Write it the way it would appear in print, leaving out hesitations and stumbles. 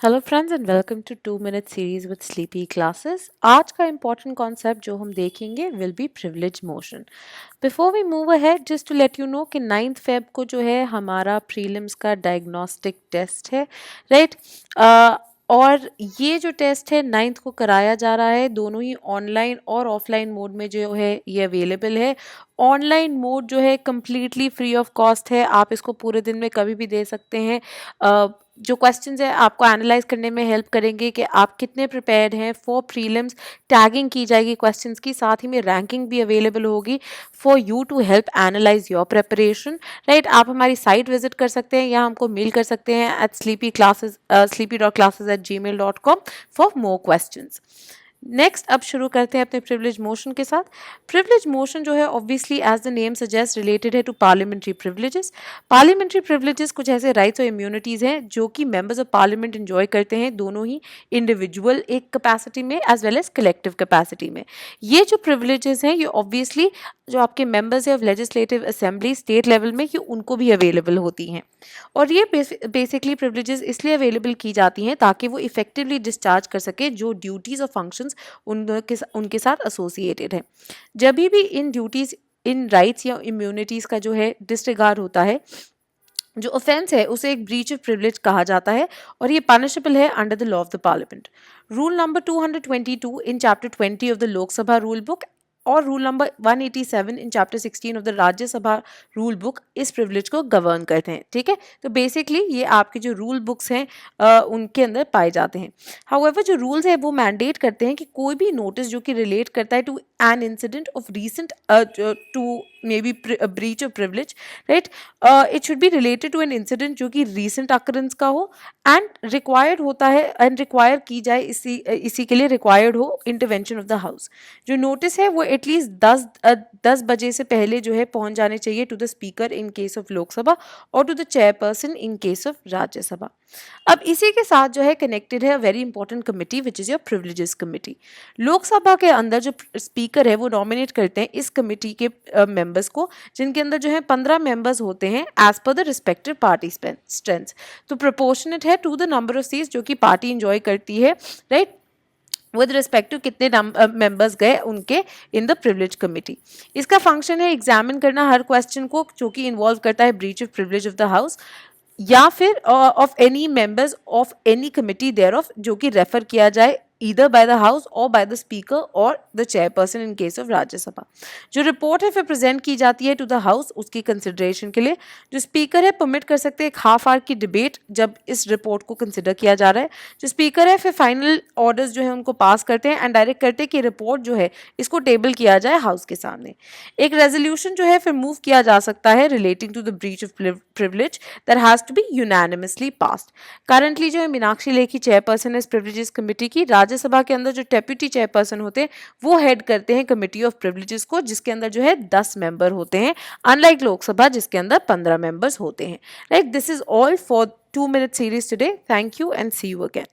Hello friends and welcome to 2 minute series with Sleepy Classes. आज का important concept जो हम देखेंगे will be privilege motion. Before we move ahead just to let you know कि 9th Feb को जो है हमारा प्रीलिम्स का डायग्नोस्टिक टेस्ट है, राइट। और ये जो टेस्ट है 9th को कराया जा रहा है, दोनों ही ऑनलाइन और ऑफलाइन मोड में जो है ये अवेलेबल है। ऑनलाइन मोड जो है कम्प्लीटली फ्री ऑफ कॉस्ट है, आप इसको पूरे दिन में कभी भी दे सकते हैं। जो क्वेश्चंस है आपको एनालाइज करने में हेल्प करेंगे कि आप कितने प्रिपेयर्ड हैं फॉर प्रीलिम्स। टैगिंग की जाएगी क्वेश्चंस की, साथ ही में रैंकिंग भी अवेलेबल होगी for you to help analyse your preparation, right. आप हमारी साइट विजिट कर सकते हैं या हमको मेल कर सकते हैं at sleepy.classes@gmail.com for more questions. Next अब शुरू करते हैं अपने प्रिविलेज मोशन के साथ। प्रिविलेज मोशन जो है obviously as the name suggest related है to parliamentary privileges. Parliamentary privileges कुछ ऐसे राइट्स और इम्यूनिटीज़ हैं जो कि मेंबर्स ऑफ पार्लियामेंट एंजॉय करते हैं, दोनों ही इंडिविजुअल एक कैपेसिटी में as well as collective capacity में। ये जो प्रिविलेजेस हैं ये ऑब्वियसली जो आपके मेंबर्स हैं of legislative assembly state level में ये उनको भी अवेलेबल होती हैं। और ये बेसिकली प्रिविलेजेस इसलिए अवेलेबल की जाती हैं ताकि वो इफेक्टिवली डिस्चार्ज कर सके जो ड्यूटीज़ और फंक्शंस उनके साथ एसोसिएटेड है। जब भी इन ड्यूटीज़ इन राइट्स या इम्यूनिटीज़ का जो है डिसरिगार्ड होता है, जो ऑफेंस है उसे एक ब्रीच ऑफ प्रिविलेज कहा जाता है और ये पनिशेबल है under the law of the parliament. Rule number 222 in chapter 20 of the Lok Sabha rule book और rule number 187 in chapter 16 of the Rajya Sabha rule book इस प्रिविलेज को गवर्न करते हैं, ठीक है। तो बेसिकली ये आपके जो रूल बुक्स हैं उनके अंदर पाए जाते हैं। हाउएवर जो रूल्स है वो मैंडेट करते हैं कि कोई भी नोटिस जो कि रिलेट करता है to an incident of recent to maybe breach of privilege, right, it should be related to an incident जो कि रीसेंट अकरेंस का हो एंड रिक्वायर्ड होता है एंड रिक्वायर की जाए इसी के लिए रिक्वायर्ड हो इंटरवेंशन ऑफ द हाउस। जो नोटिस है वो एटलीस्ट 10 बजे से पहले जो है पहुंच जाने चाहिए to the speaker in case of Lok Sabha और to the chairperson in case of Rajya Sabha. अब इसी के साथ जो है कनेक्टेड है very important committee which is your privileges committee. Lok Sabha के अंदर जो स्पीकर है वो नॉमिनेट करते हैं इस कमिटी के मेंबर्स को, जिनके अंदर जो है 15 मेंबर्स होते हैं as per the respective party strength. तो प्रोपोर्शनेट है to the number of seats जो कि पार्टी इंजॉय करती है, राइट, विद रिस्पेक्ट टू कितने मेंबर्स गए उनके इन द प्रिविलेज कमिटी। इसका फंक्शन है एग्जामिन करना हर क्वेश्चन को जो कि इन्वॉल्व करता है breach of privilege of the house या फिर of any members of any committee thereof जो कि रेफर किया जाए either by the house or by the speaker or the chairperson in case of Rajya Sabha. जो रिपोर्ट है फिर प्रेजेंट की जाती है टू द हाउस उसकी कंसिडरेशन के लिए। जो स्पीकर है परमिट कर सकते हैं एक हाफ आवर की डिबेट जब इस रिपोर्ट को कंसिडर किया जा रहा है। जो स्पीकर है फिर फाइनल ऑर्डर्स जो है उनको पास करते हैं एंड डायरेक्ट करते हैं कि रिपोर्ट जो है इसको टेबल किया जाए हाउस के सामने। एक रेजोल्यूशन जो है फिर मूव किया जा सकता है relating to the breach of privilege that has to be unanimously passed. Currently जो है मीनाक्षी लेखी चेयरपर्सन है इस प्रिविलेजेस कमिटी की। राज्यसभा के अंदर जो डेप्यूटी चेयरपर्सन होते हैं वो हेड करते हैं कमिटी ऑफ प्रिविलेजेस को, जिसके अंदर जो है 10 मेंबर होते हैं, अनलाइक लोकसभा जिसके अंदर 15 मेंबर्स होते हैं, right. This is all for 2 minute series today. Thank you and see you again.